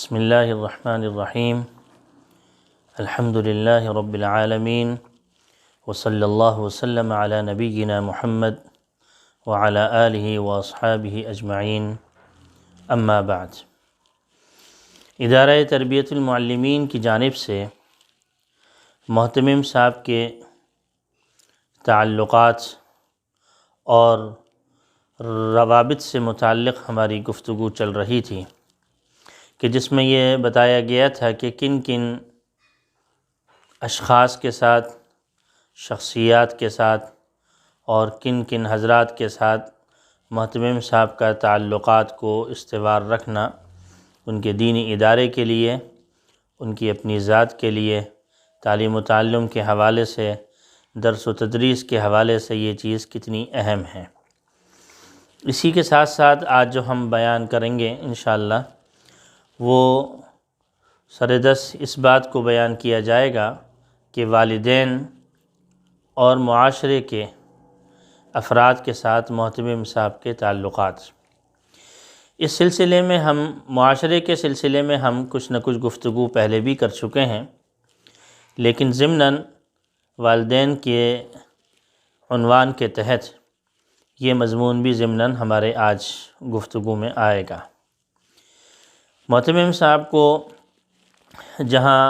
بسم اللہ الرحمن الرحیم الحمد للہ رب العالمین وصلی اللہ وسلم علی نبینا محمد وعلی آلہ واصحابہ اجمعین اما بعد۔ ادارہ تربیت المعلمین کی جانب سے محتمم صاحب کے تعلقات اور روابط سے متعلق ہماری گفتگو چل رہی تھی کہ جس میں یہ بتایا گیا تھا کہ کن کن اشخاص کے ساتھ، شخصیات کے ساتھ اور کن کن حضرات کے ساتھ محتمم صاحب کا تعلقات کو استوار رکھنا ان کے دینی ادارے کے لیے، ان کی اپنی ذات کے لیے، تعلیم و تعلم کے حوالے سے، درس و تدریس کے حوالے سے یہ چیز کتنی اہم ہے۔ اسی کے ساتھ ساتھ آج جو ہم بیان کریں گے انشاءاللہ وہ سردس اس بات کو بیان کیا جائے گا کہ والدین اور معاشرے کے افراد کے ساتھ محتمم صاحب کے تعلقات۔ اس سلسلے میں معاشرے کے سلسلے میں ہم کچھ نہ کچھ گفتگو پہلے بھی کر چکے ہیں، لیکن ضمناً والدین کے عنوان کے تحت یہ مضمون بھی ضمناً ہمارے آج گفتگو میں آئے گا۔ محتمم صاحب کو جہاں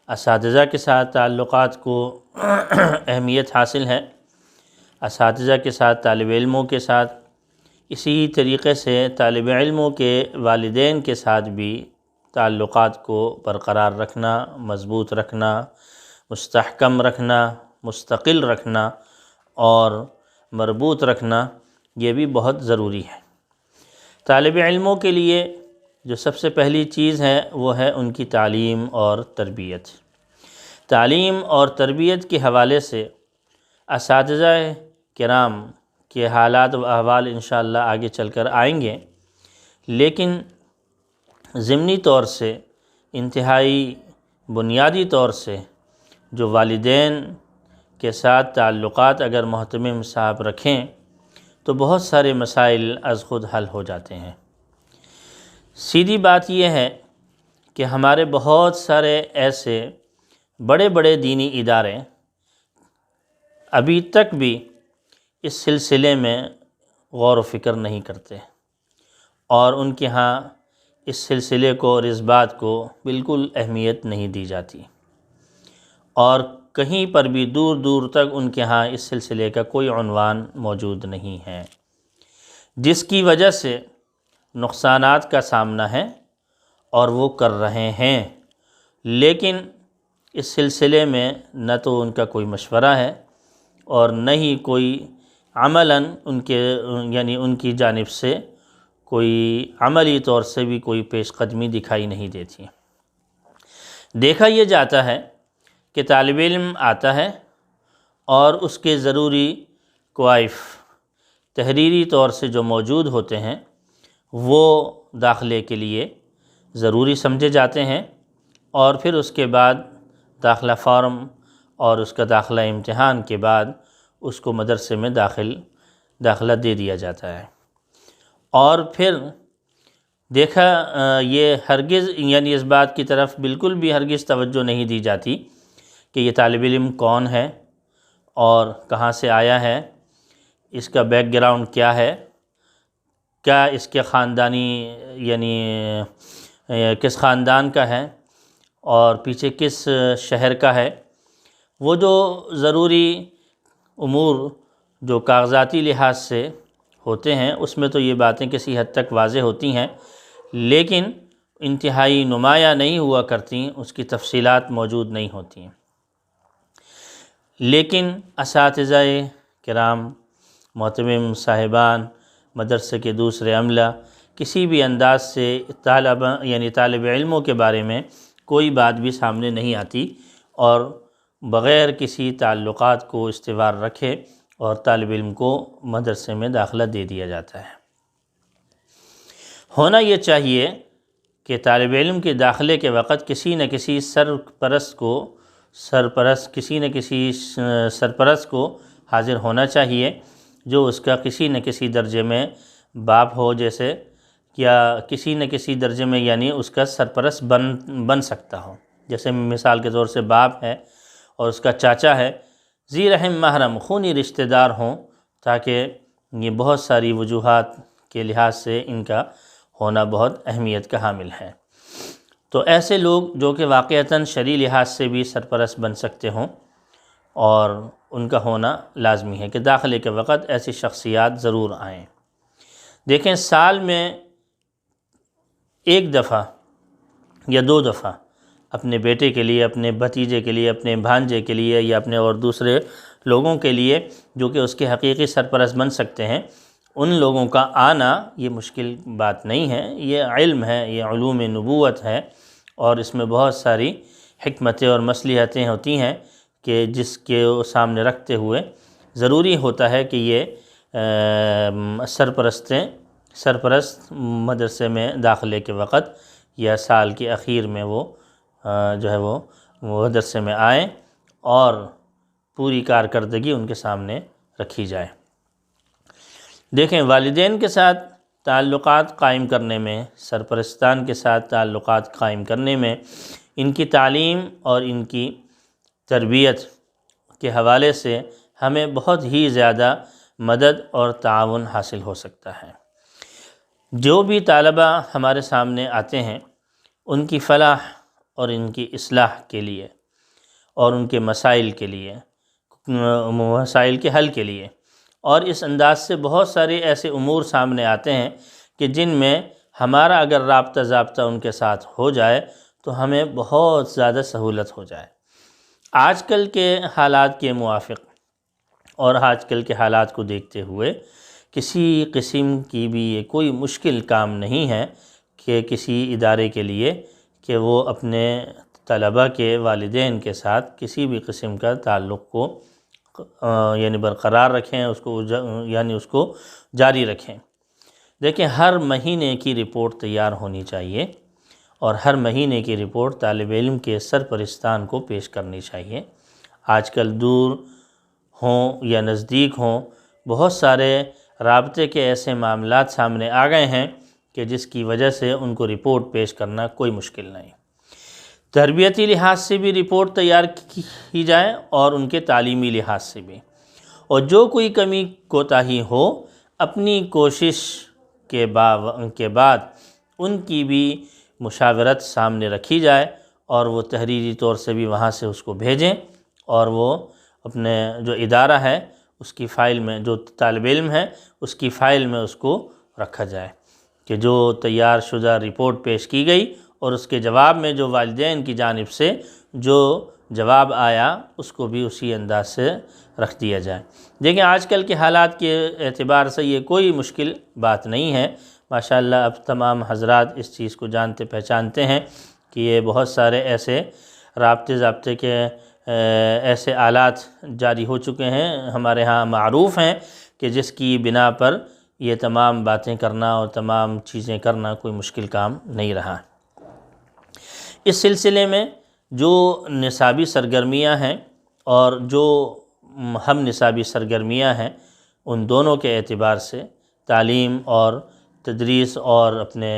اساتذہ کے ساتھ تعلقات کو اہمیت حاصل ہے، اساتذہ کے ساتھ، طالب علموں کے ساتھ، اسی طریقے سے طالب علموں کے والدین کے ساتھ بھی تعلقات کو برقرار رکھنا، مضبوط رکھنا، مستحکم رکھنا، مستقل رکھنا اور مربوط رکھنا یہ بھی بہت ضروری ہے۔ طالب علموں کے لیے جو سب سے پہلی چیز ہے وہ ہے ان کی تعلیم اور تربیت۔ تعلیم اور تربیت کے حوالے سے اساتذہ کرام کے حالات و احوال انشاءاللہ آگے چل کر آئیں گے، لیکن ضمنی طور سے، انتہائی بنیادی طور سے جو والدین کے ساتھ تعلقات اگر محتمم صاحب رکھیں تو بہت سارے مسائل از خود حل ہو جاتے ہیں۔ سیدھی بات یہ ہے کہ ہمارے بہت سارے ایسے بڑے بڑے دینی ادارے ابھی تک بھی اس سلسلے میں غور و فکر نہیں کرتے اور ان کے ہاں اس سلسلے کو اور اس بات کو بالکل اہمیت نہیں دی جاتی، اور کہیں پر بھی دور دور تک ان کے ہاں اس سلسلے کا کوئی عنوان موجود نہیں ہے، جس کی وجہ سے نقصانات کا سامنا ہے اور وہ کر رہے ہیں، لیکن اس سلسلے میں نہ تو ان کا کوئی مشورہ ہے اور نہ ہی کوئی عملاً ان کی جانب سے کوئی عملی طور سے بھی کوئی پیش قدمی دکھائی نہیں دیتی۔ دیکھا یہ جاتا ہے کہ طالب علم آتا ہے اور اس کے ضروری کوائف تحریری طور سے جو موجود ہوتے ہیں وہ داخلے کے لیے ضروری سمجھے جاتے ہیں، اور پھر اس کے بعد داخلہ فارم اور اس کا داخلہ امتحان کے بعد اس کو مدرسے میں داخلہ دے دیا جاتا ہے، اور پھر دیکھا یہ ہرگز اس بات کی طرف بالکل بھی ہرگز توجہ نہیں دی جاتی کہ یہ طالب علم کون ہے اور کہاں سے آیا ہے، اس کا بیک گراؤنڈ کیا ہے، کیا اس کے خاندانی کس خاندان کا ہے اور پیچھے کس شہر کا ہے۔ وہ جو ضروری امور جو کاغذاتی لحاظ سے ہوتے ہیں اس میں تو یہ باتیں کسی حد تک واضح ہوتی ہیں، لیکن انتہائی نمایاں نہیں ہوا کرتی، اس کی تفصیلات موجود نہیں ہوتی ہیں۔ لیکن اساتذہ کرام، محتمم صاحبان، مدرسے کے دوسرے عملہ کسی بھی انداز سے طالب علموں کے بارے میں کوئی بات بھی سامنے نہیں آتی اور بغیر کسی تعلقات کو استوار رکھے اور طالب علم کو مدرسے میں داخلہ دے دیا جاتا ہے۔ ہونا یہ چاہیے کہ طالب علم کے داخلے کے وقت کسی نہ کسی سرپرست کو حاضر ہونا چاہیے جو اس کا کسی نہ کسی درجے میں باپ ہو، جیسے یا کسی نہ کسی درجے میں یعنی اس کا سرپرست بن سکتا ہو. جیسے مثال کے طور سے باپ ہے اور اس کا چاچا ہے، ذی رحم محرم خونی رشتہ دار ہوں، تاکہ یہ بہت ساری وجوہات کے لحاظ سے ان کا ہونا بہت اہمیت کا حامل ہے. تو ایسے لوگ جو کہ واقعتاً شرعی لحاظ سے بھی سرپرست بن سکتے ہوں، اور ان کا ہونا لازمی ہے کہ داخلے کے وقت ایسی شخصیات ضرور آئیں. دیکھیں، سال میں ایک دفعہ یا 2 دفعہ اپنے بیٹے کے لیے، اپنے بھتیجے کے لیے، اپنے بھانجے کے لیے یا اپنے اور دوسرے لوگوں کے لیے جو کہ اس کے حقیقی سرپرست بن سکتے ہیں، ان لوگوں کا آنا یہ مشکل بات نہیں ہے. یہ علم ہے، یہ علوم نبوت ہے، اور اس میں بہت ساری حکمتیں اور مصلحتیں ہوتی ہیں کہ جس کے سامنے رکھتے ہوئے ضروری ہوتا ہے کہ یہ سرپرست مدرسے میں داخلے کے وقت یا سال کے اخیر میں وہ جو ہے وہ مدرسے میں آئیں اور پوری کارکردگی ان کے سامنے رکھی جائے. دیکھیں، والدین کے ساتھ تعلقات قائم کرنے میں، سرپرستان کے ساتھ تعلقات قائم کرنے میں، ان کی تعلیم اور ان کی تربیت کے حوالے سے ہمیں بہت ہی زیادہ مدد اور تعاون حاصل ہو سکتا ہے. جو بھی طلبہ ہمارے سامنے آتے ہیں، ان کی فلاح اور ان کی اصلاح کے لیے اور ان کے مسائل کے لیے، مسائل کے حل کے لیے، اور اس انداز سے بہت سارے ایسے امور سامنے آتے ہیں کہ جن میں ہمارا اگر رابطہ ضابطہ ان کے ساتھ ہو جائے تو ہمیں بہت زیادہ سہولت ہو جائے. آج کل کے حالات کے موافق اور آج کل کے حالات کو دیکھتے ہوئے کسی قسم کی بھی یہ کوئی مشکل کام نہیں ہے کہ کسی ادارے کے لیے کہ وہ اپنے طلبہ کے والدین کے ساتھ کسی بھی قسم کا تعلق کو یعنی برقرار رکھیں، اس کو جاری رکھیں. دیکھیں، ہر مہینے کی رپورٹ تیار ہونی چاہیے، اور ہر مہینے کی رپورٹ طالب علم کے سرپرستان کو پیش کرنی چاہیے. آج کل دور ہوں یا نزدیک ہوں، بہت سارے رابطے کے ایسے معاملات سامنے آ گئے ہیں کہ جس کی وجہ سے ان کو رپورٹ پیش کرنا کوئی مشکل نہیں. تربیتی لحاظ سے بھی رپورٹ تیار کی جائے اور ان کے تعلیمی لحاظ سے بھی، اور جو کوئی کمی کوتاہی ہو اپنی کوشش کے بعد ان کی بھی مشاورت سامنے رکھی جائے، اور وہ تحریری طور سے بھی وہاں سے اس کو بھیجیں، اور وہ اپنے جو ادارہ ہے اس کی فائل میں، جو طالب علم ہے اس کی فائل میں اس کو رکھا جائے کہ جو تیار شدہ رپورٹ پیش کی گئی اور اس کے جواب میں جو والدین کی جانب سے جو جواب آیا اس کو بھی اسی انداز سے رکھ دیا جائے. دیکھیں، آج کل کے حالات کے اعتبار سے یہ کوئی مشکل بات نہیں ہے. ماشاءاللہ اب تمام حضرات اس چیز کو جانتے پہچانتے ہیں کہ یہ بہت سارے ایسے رابطے ضابطے کے ایسے آلات جاری ہو چکے ہیں، ہمارے ہاں معروف ہیں، کہ جس کی بنا پر یہ تمام باتیں کرنا اور تمام چیزیں کرنا کوئی مشکل کام نہیں رہا. اس سلسلے میں جو نصابی سرگرمیاں ہیں اور جو ہم نصابی سرگرمیاں ہیں، ان دونوں کے اعتبار سے تعلیم اور تدریس اور اپنے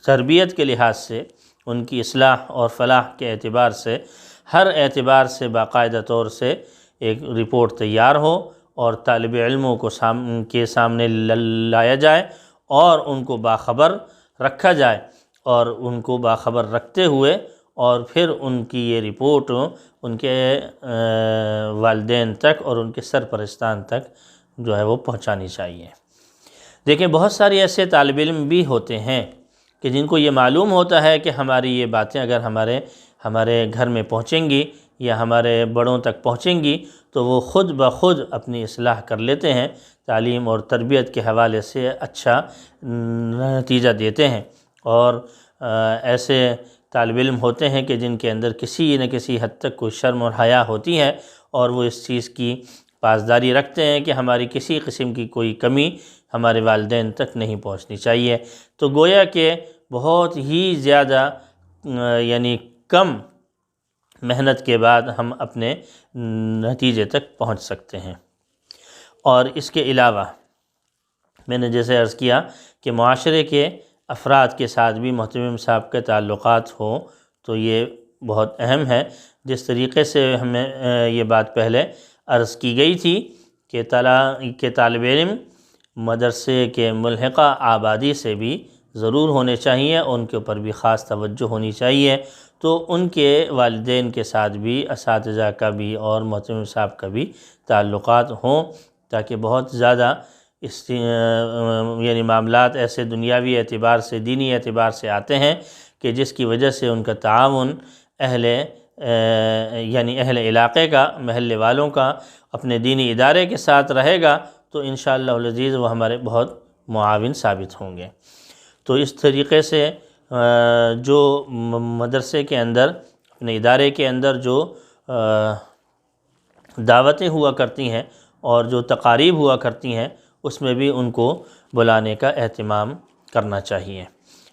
تربیت کے لحاظ سے، ان کی اصلاح اور فلاح کے اعتبار سے، ہر اعتبار سے باقاعدہ طور سے ایک رپورٹ تیار ہو اور طالب علموں کو کے سامنے لایا جائے اور ان کو باخبر رکھا جائے، اور ان کو باخبر رکھتے ہوئے اور پھر ان کی یہ رپورٹ ان کے والدین تک اور ان کے سرپرستان تک جو ہے وہ پہنچانی چاہیے. دیکھیں، بہت سارے ایسے طالب علم بھی ہوتے ہیں کہ جن کو یہ معلوم ہوتا ہے کہ ہماری یہ باتیں اگر ہمارے گھر میں پہنچیں گی یا ہمارے بڑوں تک پہنچیں گی تو وہ خود بخود اپنی اصلاح کر لیتے ہیں، تعلیم اور تربیت کے حوالے سے اچھا نتیجہ دیتے ہیں. اور ایسے طالب علم ہوتے ہیں کہ جن کے اندر کسی نہ کسی حد تک کوئی شرم اور حیا ہوتی ہے، اور وہ اس چیز کی پاسداری رکھتے ہیں کہ ہماری کسی قسم کی کوئی کمی ہمارے والدین تک نہیں پہنچنی چاہیے. تو گویا کہ بہت ہی زیادہ یعنی کم محنت کے بعد ہم اپنے نتیجے تک پہنچ سکتے ہیں. اور اس کے علاوہ میں نے جیسے عرض کیا کہ معاشرے کے افراد کے ساتھ بھی محتمم صاحب کے تعلقات ہوں تو یہ بہت اہم ہے۔ جس طریقے سے ہمیں یہ بات پہلے عرض کی گئی تھی کہ طالب علم مدرسے کے ملحقہ آبادی سے بھی ضرور ہونے چاہیے، ان کے اوپر بھی خاص توجہ ہونی چاہیے، تو ان کے والدین کے ساتھ بھی، اساتذہ کا بھی اور محتمم صاحب کا بھی تعلقات ہوں، تاکہ بہت زیادہ یعنی معاملات ایسے دنیاوی اعتبار سے، دینی اعتبار سے آتے ہیں کہ جس کی وجہ سے ان کا تعاون یعنی اہل علاقے کا، محلے والوں کا اپنے دینی ادارے کے ساتھ رہے گا تو انشاءاللہ العزیز وہ ہمارے بہت معاون ثابت ہوں گے۔ تو اس طریقے سے جو مدرسے کے اندر، اپنے ادارے کے اندر جو دعوتیں ہوا کرتی ہیں اور جو تقاریب ہوا کرتی ہیں اس میں بھی ان کو بلانے کا اہتمام کرنا چاہیے۔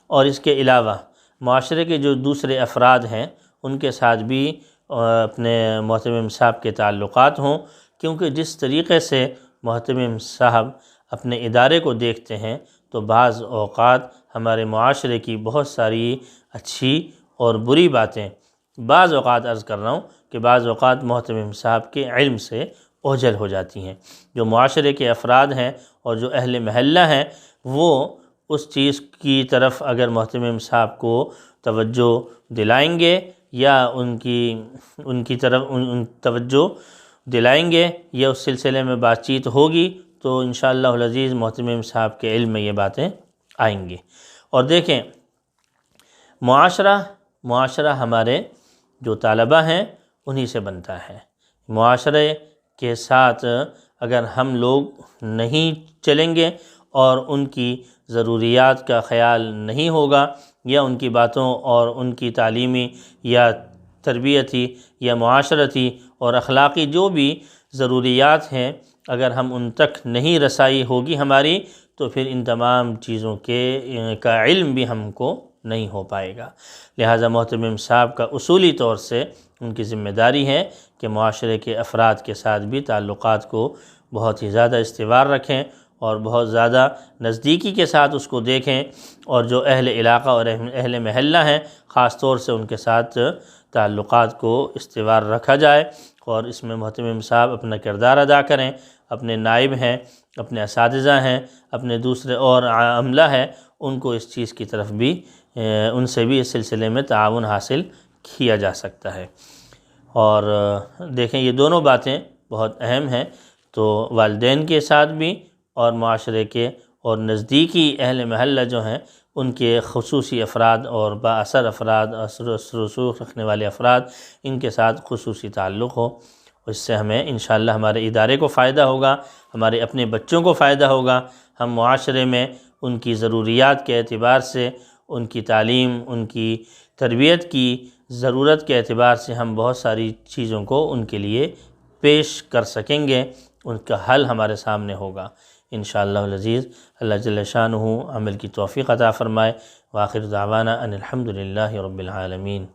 اور اس کے علاوہ معاشرے کے جو دوسرے افراد ہیں ان کے ساتھ بھی اپنے محتمم صاحب کے تعلقات ہوں، کیونکہ جس طریقے سے محتمم صاحب اپنے ادارے کو دیکھتے ہیں تو بعض اوقات ہمارے معاشرے کی بہت ساری اچھی اور بری باتیں، بعض اوقات عرض کر رہا ہوں کہ بعض اوقات محتمم صاحب کے علم سے اوجھل ہو جاتی ہیں۔ جو معاشرے کے افراد ہیں اور جو اہل محلہ ہیں وہ اس چیز کی طرف اگر محتمم صاحب کو توجہ دلائیں گے یا ان کی طرف توجہ دلائیں گے یا اس سلسلے میں بات چیت ہوگی تو انشاءاللہ العزیز محتمم صاحب کے علم میں یہ باتیں آئیں گی۔ اور دیکھیں معاشرہ ہمارے جو طلبہ ہیں انہی سے بنتا ہے۔ معاشرے کے ساتھ اگر ہم لوگ نہیں چلیں گے اور ان کی ضروریات کا خیال نہیں ہوگا یا ان کی باتوں اور ان کی تعلیمی یا تربیتی یا معاشرتی اور اخلاقی جو بھی ضروریات ہیں اگر ہم ان تک نہیں رسائی ہوگی ہماری تو پھر ان تمام چیزوں کا علم بھی ہم کو نہیں ہو پائے گا۔ لہٰذا محتمم صاحب کا اصولی طور سے ان کی ذمہ داری ہے کہ معاشرے کے افراد کے ساتھ بھی تعلقات کو بہت ہی زیادہ استوار رکھیں اور بہت زیادہ نزدیکی کے ساتھ اس کو دیکھیں، اور جو اہل علاقہ اور اہل محلہ ہیں خاص طور سے ان کے ساتھ تعلقات کو استوار رکھا جائے، اور اس میں محتمم صاحب اپنا کردار ادا کریں، اپنے نائب ہیں، اپنے اساتذہ ہیں، اپنے دوسرے اور عملہ ہیں، ان کو اس چیز کی طرف بھی ان سے بھی اس سلسلے میں تعاون حاصل کیا جا سکتا ہے۔ اور دیکھیں یہ دونوں باتیں بہت اہم ہیں، تو والدین کے ساتھ بھی اور معاشرے کے اور نزدیکی اہل محلہ جو ہیں ان کے خصوصی افراد اور با اثر افراد، اثر و رسوخ رکھنے والے افراد، ان کے ساتھ خصوصی تعلق ہو۔ اس سے ہمیں انشاءاللہ ہمارے ادارے کو فائدہ ہوگا، ہمارے اپنے بچوں کو فائدہ ہوگا، ہم معاشرے میں ان کی ضروریات کے اعتبار سے، ان کی تعلیم، ان کی تربیت کی ضرورت کے اعتبار سے ہم بہت ساری چیزوں کو ان کے لیے پیش کر سکیں گے، ان کا حل ہمارے سامنے ہوگا انشاءاللہ العزیز۔ اللہ جل شانہ عمل کی توفیق عطا فرمائے۔ وآخر دعوانا ان الحمدللہ رب العالمین۔